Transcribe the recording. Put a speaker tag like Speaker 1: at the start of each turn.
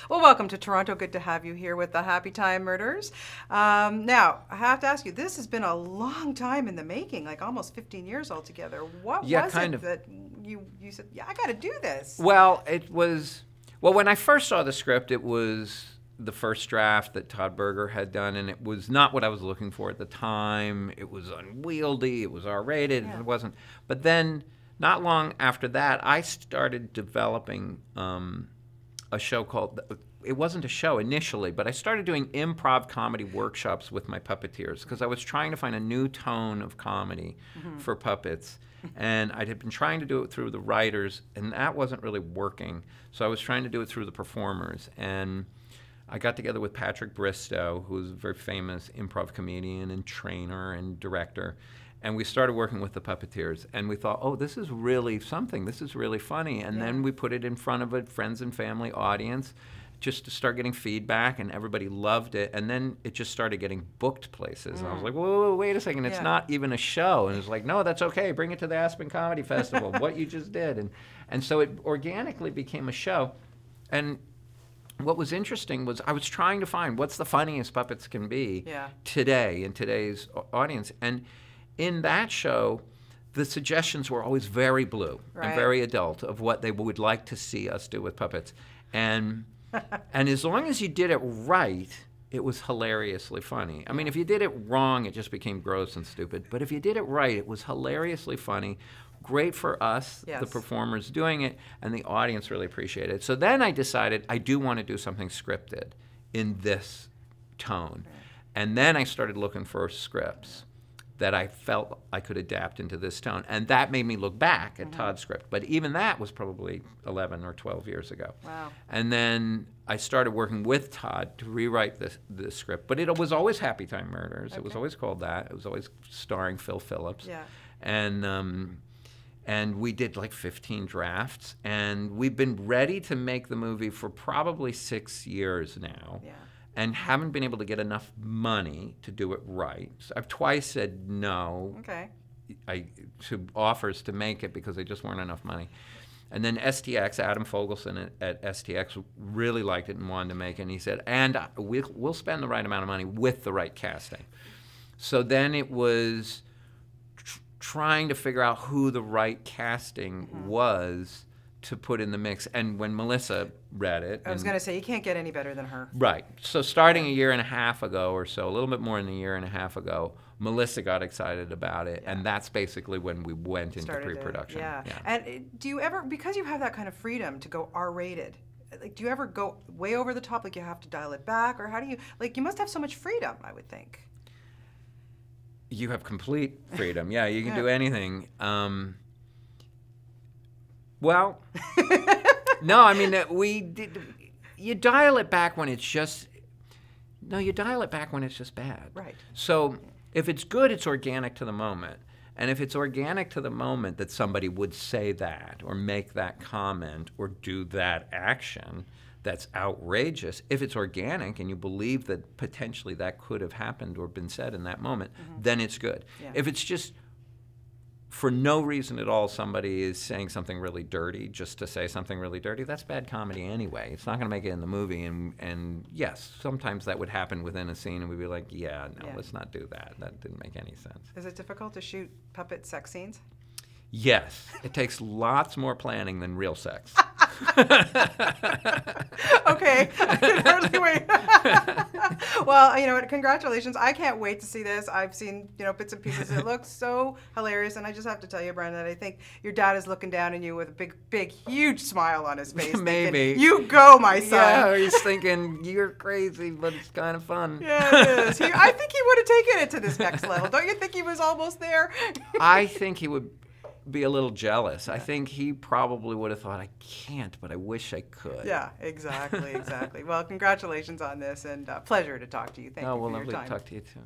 Speaker 1: Well, welcome to Toronto. Good to have you here with the Happytime Murders. Now, I have to ask you, this has been a long time in the making, like almost 15 years altogether. What was it that you said, yeah, I got to do this?
Speaker 2: Well, when I first saw the script, it was the first draft that Todd Berger had done, and it was not what I was looking for at the time. It was unwieldy, it was R-rated,
Speaker 1: Yeah.
Speaker 2: It wasn't. But then, not long after that, I started developing a show called, it wasn't a show initially, but I started doing improv comedy workshops with my puppeteers because I was trying to find a new tone of comedy for puppets. And I had been trying to do it through the writers, and that wasn't really working. So I was trying to do it through the performers. And I got together with Patrick Bristow, who's a very famous improv comedian and trainer and director. And we started working with the puppeteers, and we thought, oh, this is really something. This is really funny. And then we put it in front of a friends and family audience just to start getting feedback, and everybody loved it. And then it just started getting booked places. And I was like, whoa, wait a second, it's not even a show. And it's like, no, that's okay. Bring it to the Aspen Comedy Festival, what you just did. And so it organically became a show. And what was interesting was I was trying to find what's the funniest puppets can be today in today's audience. And in that show, the suggestions were always very blue and very adult of what they would like to see us do with puppets. And as long as you did it right, it was hilariously funny. I mean, if you did it wrong, it just became gross and stupid. But if you did it right, it was hilariously funny. Great for us, the performers doing it, and the audience really appreciated it. So then I decided I do want to do something scripted in this tone. And then I started looking for scripts that I felt I could adapt into this tone. And that made me look back at Todd's script. But even that was probably 11 or 12 years ago.
Speaker 1: Wow.
Speaker 2: And then I started working with Todd to rewrite the script. But it was always Happytime Murders. It was always called that. It was always starring Phil Phillips.
Speaker 1: Yeah.
Speaker 2: And we did like 15 drafts. And we've been ready to make the movie for probably 6 years now.
Speaker 1: Yeah.
Speaker 2: And haven't been able to get enough money to do it right. So I've twice said no to offers to make it because there just weren't enough money. And then STX, Adam Fogelson at STX really liked it and wanted to make it. And he said, and we'll spend the right amount of money with the right casting. So then it was trying to figure out who the right casting was to put in the mix. And when Melissa read it...
Speaker 1: I was going to say, you can't get any better than her.
Speaker 2: Right. So starting a year and a half ago or so, a little bit more than a year and a half ago, Melissa got excited about it, and that's basically when we went into pre-production.
Speaker 1: And do you ever, because you have that kind of freedom to go R-rated, like, do you ever go way over the top, like you have to dial it back, or how do you, like, you must have so much freedom, I would think.
Speaker 2: You have complete freedom. Yeah, you can do anything. Well, no, I mean, you dial it back when it's just, you dial it back when it's just bad.
Speaker 1: Right.
Speaker 2: So if it's good, it's organic to the moment. And if it's organic to the moment that somebody would say that or make that comment or do that action that's outrageous, if it's organic and you believe that potentially that could have happened or been said in that moment, then it's good. Yeah. If it's just for no reason at all, somebody is saying something really dirty just to say something really dirty, that's bad comedy anyway. It's not going to make it in the movie. And yes, sometimes that would happen within a scene, and we'd be like, let's not do that. That didn't make any sense.
Speaker 1: Is it difficult to shoot puppet sex scenes?
Speaker 2: Yes. It takes lots more planning than real sex.
Speaker 1: Okay. I can hardly wait. Well, you know what? Congratulations. I can't wait to see this. I've seen, bits and pieces. It looks so hilarious. And I just have to tell you, Brian, that I think your dad is looking down at you with a big, huge smile on his face.
Speaker 2: Maybe.
Speaker 1: Thinking, you go, my son.
Speaker 2: Yeah, he's thinking, you're crazy, but it's kind of fun.
Speaker 1: Yeah, it is. I think he would have taken it to this next level. Don't you think he was almost there?
Speaker 2: I think he would be a little jealous. I think he probably would have thought, I can't, but I wish I could.
Speaker 1: Yeah, exactly. Well, congratulations on this, and pleasure to talk to you. Thank you for your time.
Speaker 2: Lovely to talk to you too.